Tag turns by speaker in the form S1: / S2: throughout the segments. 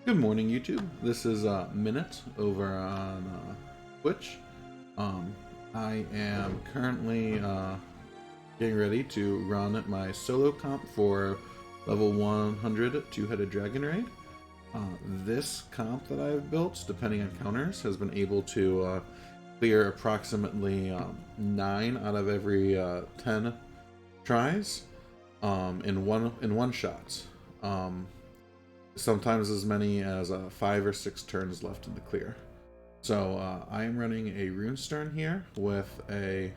S1: Good morning, YouTube. This is Minute over on Twitch. Um, I am currently getting ready to run my solo comp for level 100 Two-Headed Dragon Raid. This comp that I've built, depending on counters, has been able to clear approximately 9 out of every 10 tries in one shot. Sometimes as many as 5 or 6 turns left in the clear. So I am running a Runestern here with a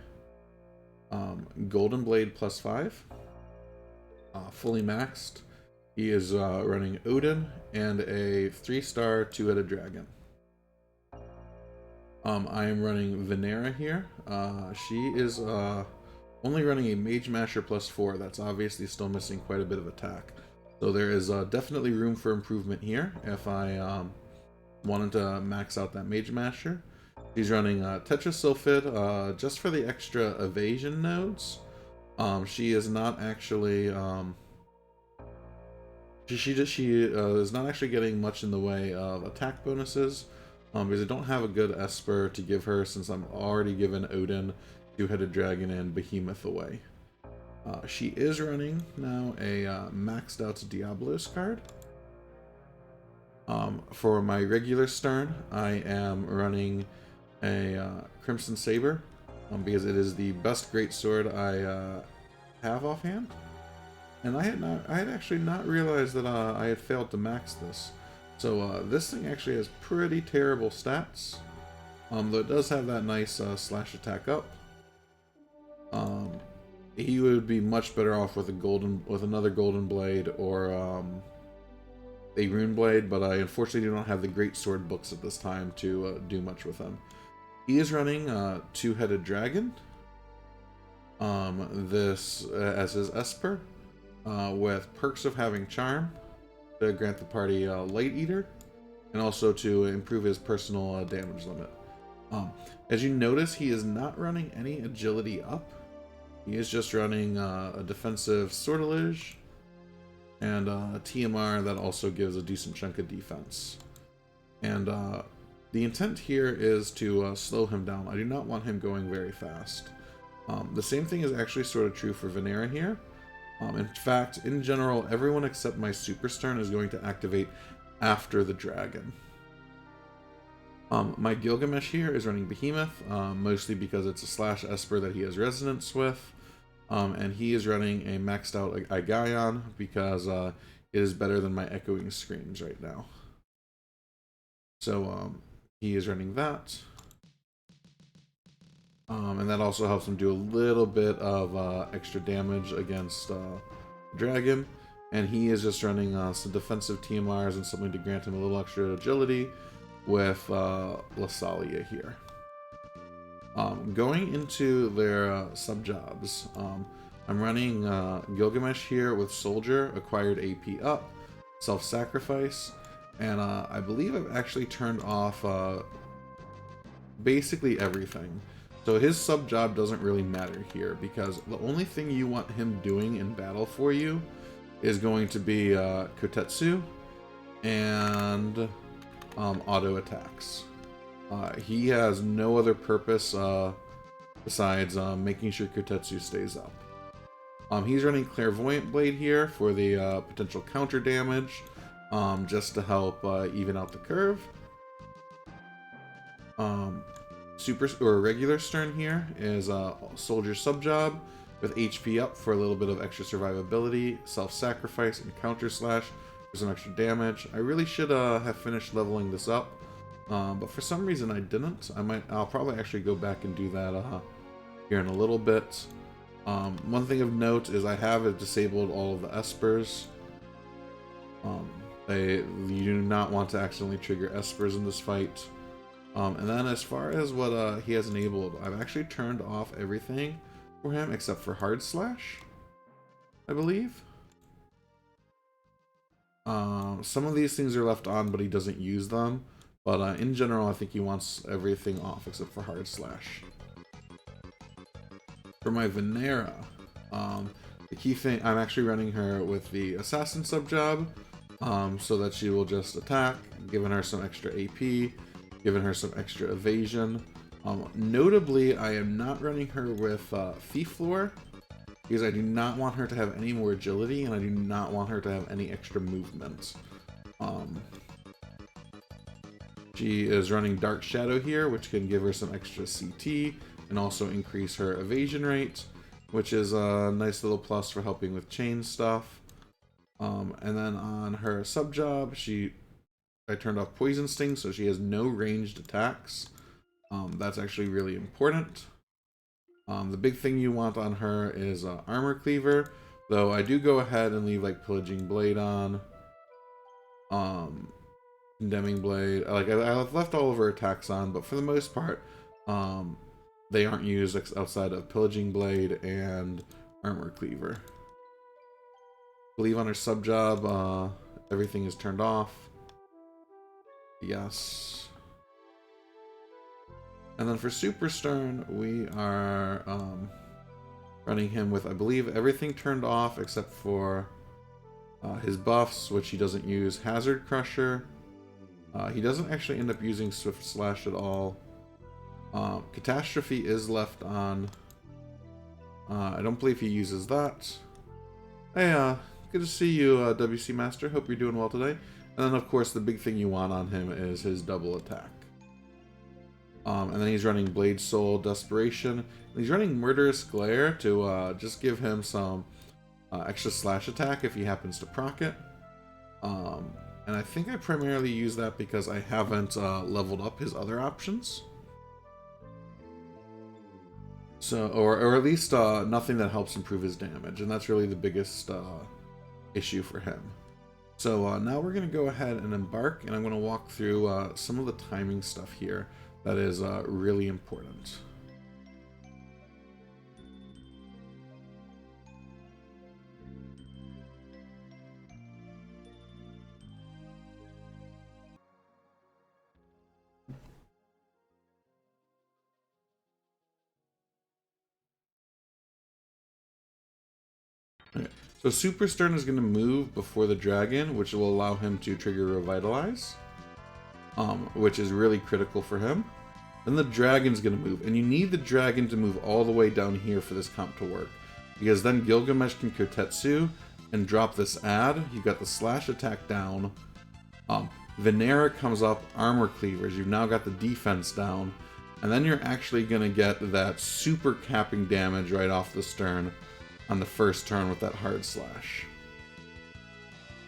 S1: Golden Blade +5, fully maxed. He is running Odin and a 3-star Two-Headed Dragon. I am running Venera here. She is only running a Mage Masher +4. That's obviously still missing quite a bit of attack. So there is definitely room for improvement here if I wanted to max out that Mage Masher. She's running Tetrasulfid just for the extra evasion nodes. She is not actually she is not actually getting much in the way of attack bonuses because I don't have a good Esper to give her since I'm already given Odin, Two-Headed Dragon, and Behemoth away. She is running now a maxed out Diablos card. For my regular Stern, I am running a Crimson Saber because it is the best greatsword I have offhand. And I had actually not realized that I had failed to max this. So this thing actually has pretty terrible stats, though it does have that nice slash attack up. He would be much better off with another Golden Blade or a Rune Blade, but I unfortunately do not have the Great Sword books at this time to do much with him. He is running Two-Headed Dragon. This as his Esper, with perks of having Charm to grant the party Light Eater, and also to improve his personal damage limit. As you notice, he is not running any agility up. He is just running a defensive Sortilege and a TMR that also gives a decent chunk of defense. And the intent here is to slow him down. I do not want him going very fast. The same thing is actually sort of true for Venera here. In fact, in general, everyone except my Super Stern is going to activate after the dragon. My Gilgamesh here is running Behemoth, mostly because it's a slash Esper that he has resonance with. And he is running a maxed out Igaion because it is better than my Echoing Screams right now. So he is running that. And that also helps him do a little bit of extra damage against Dragon. And he is just running some defensive TMRs and something to grant him a little extra agility with Lasalia here. Going into their sub-jobs, I'm running Gilgamesh here with Soldier, acquired AP up, self-sacrifice, and I believe I've actually turned off basically everything. So his sub-job doesn't really matter here, because the only thing you want him doing in battle for you is going to be Kotetsu and auto attacks. He has no other purpose besides making sure Kotetsu stays up. He's running Clairvoyant Blade here for the potential counter damage, just to help even out the curve. Regular Stern here is a Soldier sub-job with HP up for a little bit of extra survivability, self-sacrifice, and counter slash for some extra damage. I really should have finished leveling this up. But for some reason I didn't. I'll probably actually go back and do that here in a little bit. One thing of note is I have disabled all of the Espers. You do not want to accidentally trigger Espers in this fight. And then as far as what he has enabled, I've actually turned off everything for him except for Hard Slash, I believe. Some of these things are left on, but he doesn't use them. But in general, I think he wants everything off except for Hard Slash. For my Venera, the key thing, I'm actually running her with the Assassin sub-job, so that she will just attack, giving her some extra AP, giving her some extra evasion. Notably, I am not running her with Thief Floor, because I do not want her to have any more agility, and I do not want her to have any extra movement. She is running Dark Shadow here, which can give her some extra CT, and also increase her evasion rate, which is a nice little plus for helping with chain stuff. And then on her sub-job, I turned off Poison Sting, so she has no ranged attacks. That's actually really important. The big thing you want on her is Armor Cleaver, though I do go ahead and leave like Pillaging Blade on. Condemning Blade, like I've left all of her attacks on, but for the most part, they aren't used outside of Pillaging Blade and Armor Cleaver. I believe on her sub job, everything is turned off. Yes. And then for Super Stern, we are running him with, I believe, everything turned off except for his buffs, which he doesn't use. Hazard Crusher. He doesn't actually end up using Swift Slash at all. Catastrophe is left on. I don't believe he uses that. Hey, good to see you, WC Master. Hope you're doing well today. And then, of course, the big thing you want on him is his double attack. And then he's running Blade Soul Desperation. And he's running Murderous Glare to just give him some extra slash attack if he happens to proc it. And I think I primarily use that because I haven't leveled up his other options. So, or at least nothing that helps improve his damage, and that's really the biggest issue for him. So now we're going to go ahead and embark, and I'm going to walk through some of the timing stuff here that is really important. Okay. So Super Stern is going to move before the dragon, which will allow him to trigger Revitalize, which is really critical for him. Then the dragon's going to move, and you need the dragon to move all the way down here for this comp to work, because then Gilgamesh can Kotetsu and drop this add. You got the slash attack down. Venera comes up, Armor Cleavers. You've now got the defense down, and then you're actually going to get that super capping damage right off the stern on the first turn with that hard slash.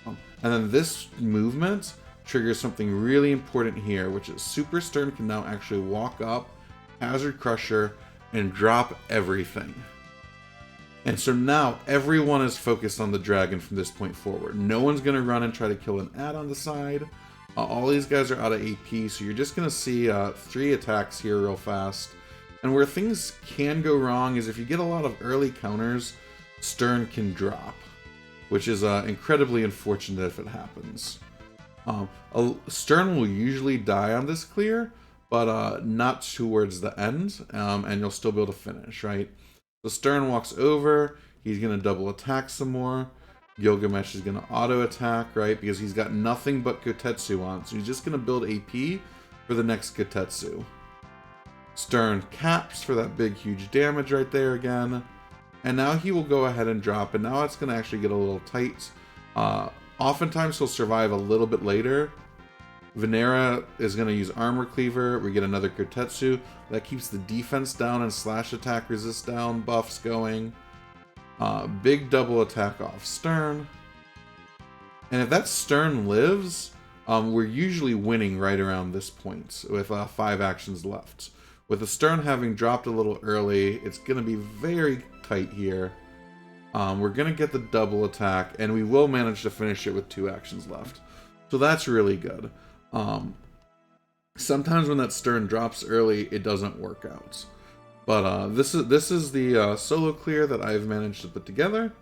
S1: And then this movement triggers something really important here, which is Super Stern can now actually walk up, Hazard Crusher, and drop everything. And so now everyone is focused on the dragon from this point forward. No one's going to run and try to kill an ad on the side. All these guys are out of AP, so you're just going to see 3 attacks here real fast. And where things can go wrong is if you get a lot of early counters, Stern can drop, which is incredibly unfortunate if it happens. Stern will usually die on this clear, but not towards the end, and you'll still be able to finish, right? So Stern walks over, he's going to double attack some more. Gilgamesh is going to auto attack, right? Because he's got nothing but Kotetsu on, so he's just going to build AP for the next Kotetsu. Stern caps for that big, huge damage right there again. And now he will go ahead and drop, and now it's going to actually get a little tight. Oftentimes he'll survive a little bit later. Venera is going to use Armor Cleaver. We get another Kotetsu. That keeps the defense down and slash attack resist down buffs going. Big double attack off Stern. And if that Stern lives, we're usually winning right around this point with 5 actions left. With the Stern having dropped a little early, it's going to be very tight here. We're going to get the double attack, and we will manage to finish it with 2 actions left. So that's really good. Sometimes when that Stern drops early, it doesn't work out. But this is the solo clear that I've managed to put together.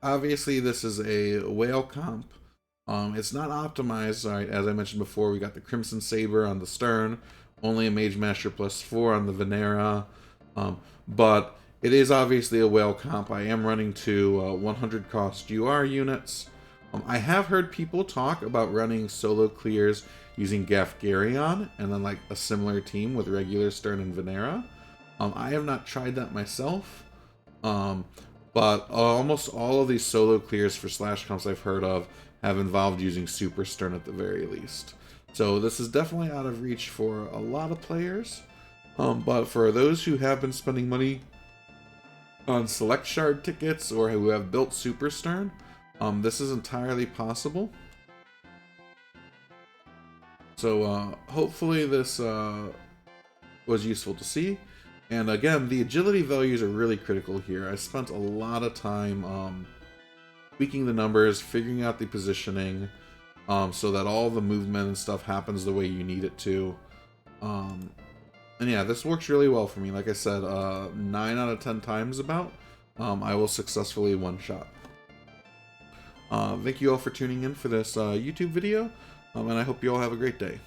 S1: Obviously this is a whale comp. It's not optimized, right? As I mentioned before, we got the Crimson Saber on the Stern, only a Mage Master +4 on the Venera, but It is obviously a whale comp. I am running 2 100 cost UR units. I have heard people talk about running solo clears using Gafgarion and then like a similar team with regular Stern and Venera. I have not tried that myself, but almost all of these solo clears for Slash comps I've heard of have involved using Super Stern at the very least. So this is definitely out of reach for a lot of players, but for those who have been spending money on Select Shard tickets or who have built Super Stern, this is entirely possible. So hopefully this was useful to see. And again, the agility values are really critical here. I spent a lot of time tweaking the numbers, figuring out the positioning, so that all the movement and stuff happens the way you need it to. And yeah, this works really well for me. Like I said, 9 out of 10 times about, I will successfully one-shot. Thank you all for tuning in for this YouTube video, and I hope you all have a great day.